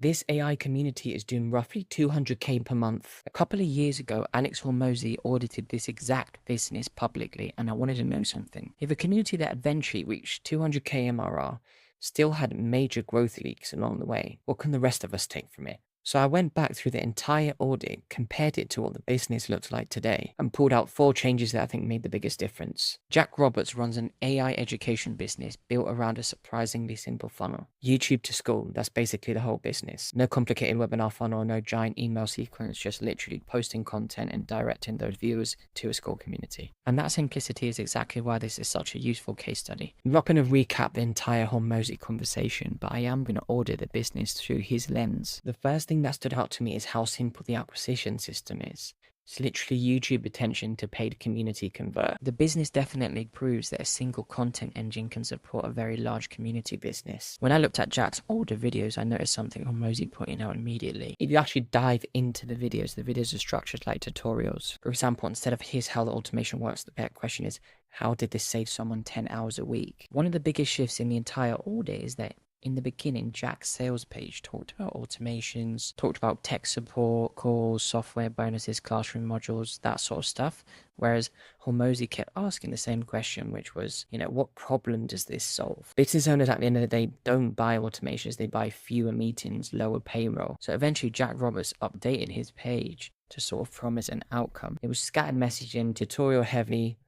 This AI community is doing roughly 200K per month. A couple of years ago, Alex Hormozy audited this exact business publicly, and I wanted to know something. If a community that eventually reached 200K MRR still had major growth leaks along the way, what can the rest of us take from it? So I went back through the entire audit, compared it to what the business looks like today, and pulled out 4 changes that I think made the biggest difference. Jack Roberts runs an AI education business built around a surprisingly simple funnel. YouTube to Skool, that's basically the whole business. No complicated webinar funnel, no giant email sequence, just literally posting content and directing those viewers to a Skool community. And that simplicity is exactly why this is such a useful case study. I'm not going to recap the entire Hormozy conversation, but I am going to audit the business through his lens. The first thing that stood out to me is how simple the acquisition system is. It's literally YouTube attention to paid community convert. The business definitely proves that a single content engine can support a very large community business. When I looked at Jack's older videos, I noticed something Hormozy pointing out immediately. If you actually dive into the videos are structured like tutorials. For example, instead of here's how the automation works, the better question is, how did this save someone 10 hours a week? One of the biggest shifts in the entire audit is that in the beginning, Jack's sales page talked about automations, talked about tech support, calls, software bonuses, classroom modules, that sort of stuff. Whereas Hormozy kept asking the same question, which was, what problem does this solve? Business owners at the end of the day don't buy automations, they buy fewer meetings, lower payroll. So eventually Jack Roberts updated his page to sort of promise an outcome. It was scattered messaging, tutorial heavy,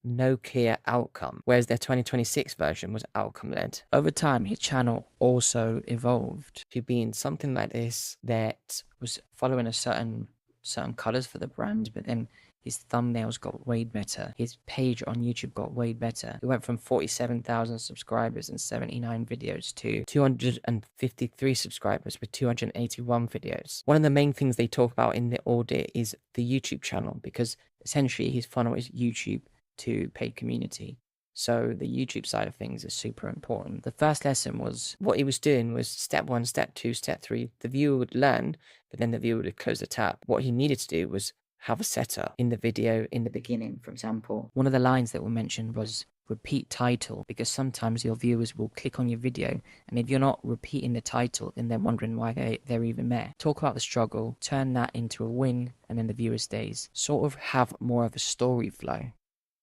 no clear outcome, whereas their 2026 version was outcome-led. Over time, his channel also evolved to being something like this that was following a certain colors for the brand, but then his thumbnails got way better. His page on YouTube got way better. It went from 47,000 subscribers and 79 videos to 253 subscribers with 281 videos. One of the main things they talk about in the audit is the YouTube channel, because essentially his funnel is YouTube to paid community. So the YouTube side of things is super important. The first lesson was what he was doing was step 1, step 2, step 3. The viewer would learn, but then the viewer would close the tab. What he needed to do was have a setup in the video in the beginning. For example, one of the lines that were mentioned was repeat title, because sometimes your viewers will click on your video, and if you're not repeating the title, then they're wondering why they're even there. Talk about the struggle, turn that into a win, and then the viewer stays. Sort of have more of a story flow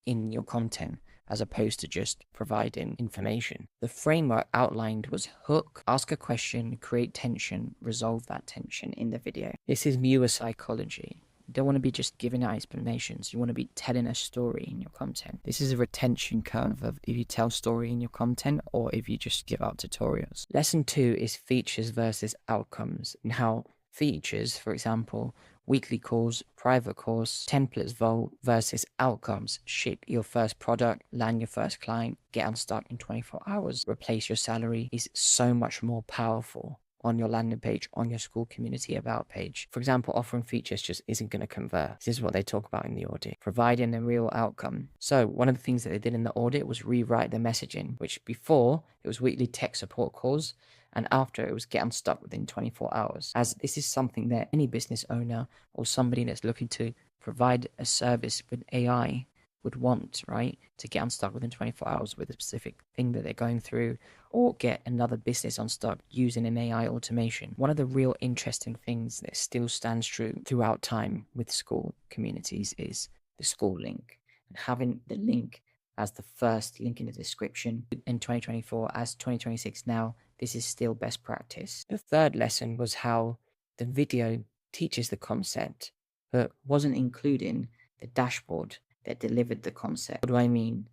in your content as opposed to just providing information. The framework outlined was hook, ask a question, create tension, resolve that tension in the video. This is viewer psychology. You don't want to be just giving out explanations. You want to be telling a story in your content. This is a retention curve of if you tell story in your content or if you just give out tutorials. Lesson 2 is features versus outcomes, and how features, for example, weekly calls, private course, templates vault versus outcomes. Ship your first product, land your first client, get unstuck in 24 hours, replace your salary is so much more powerful on your landing page, on your Skool community about page. For example, offering features just isn't going to convert. This is what they talk about in the audit, providing a real outcome. So one of the things that they did in the audit was rewrite the messaging, which before it was weekly tech support calls, and after it was get unstuck within 24 hours. As this is something that any business owner or somebody that's looking to provide a service with AI would want, right? To get unstuck within 24 hours with a specific thing that they're going through, or get another business unstuck using an AI automation. One of the real interesting things that still stands true throughout time with Skool communities is the Skool link. And having the link as the first link in the description in 2024, as 2026 now, this is still best practice. The third lesson was how the video teaches the concept, but wasn't including the dashboard that delivered the concept. What do I mean?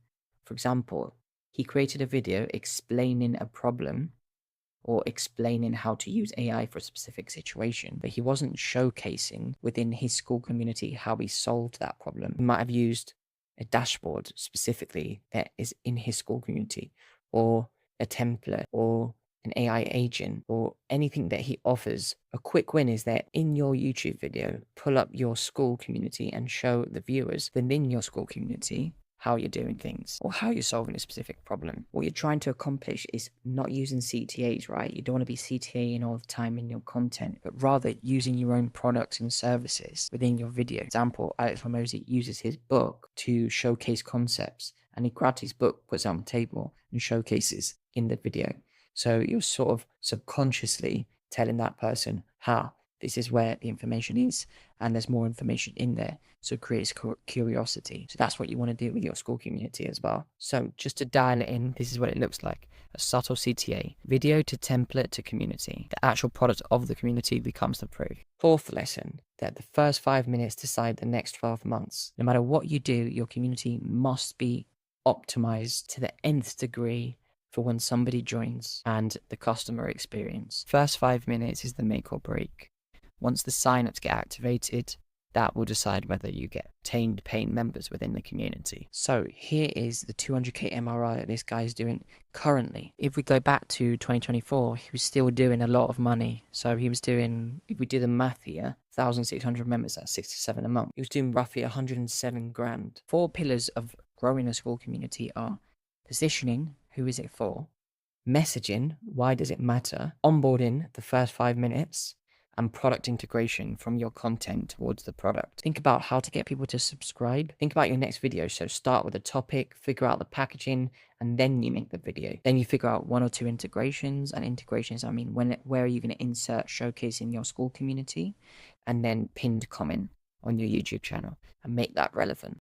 For example, he created a video explaining a problem or explaining how to use AI for a specific situation, but he wasn't showcasing within his Skool community how he solved that problem. He might have used a dashboard specifically that is in his Skool community, or a template, or an AI agent, or anything that he offers. A quick win is that in your YouTube video, pull up your Skool community and show the viewers within your Skool community how you're doing things or how you're solving a specific problem. What you're trying to accomplish is not using CTAs, right? You don't want to be CTAing all the time in your content, but rather using your own products and services within your video. For example, Alex Hormozy uses his book to showcase concepts, and he grabs his book, puts it on the table, and showcases in the video. So you're sort of subconsciously telling that person how this is where the information is, and there's more information in there. So it creates curiosity. So that's what you want to do with your Skool community as well. So just to dial it in, this is what it looks like. A subtle CTA, video to template to community. The actual product of the community becomes the proof. Fourth lesson, that the first 5 minutes decide the next 12 months. No matter what you do, your community must be optimized to the nth degree for when somebody joins and the customer experience. First 5 minutes is the make or break. Once the signups get activated, that will decide whether you get obtained paying members within the community. So here is the 200k MRR that this guy is doing currently. If we go back to 2024, he was still doing a lot of money. So he was doing, if we do the math here, 1,600 members, that's 67 a month. He was doing roughly 107 grand. 4 pillars of growing a Skool community are positioning, who is it for? Messaging, why does it matter? Onboarding, the first 5 minutes. And product integration from your content towards the product. Think about how to get people to subscribe. Think about your next video. So start with a topic, figure out the packaging, and then you make the video. Then you figure out 1 or 2 integrations. And integrations, I mean, where are you going to insert showcase in your Skool community? And then pinned comment on your YouTube channel and make that relevant.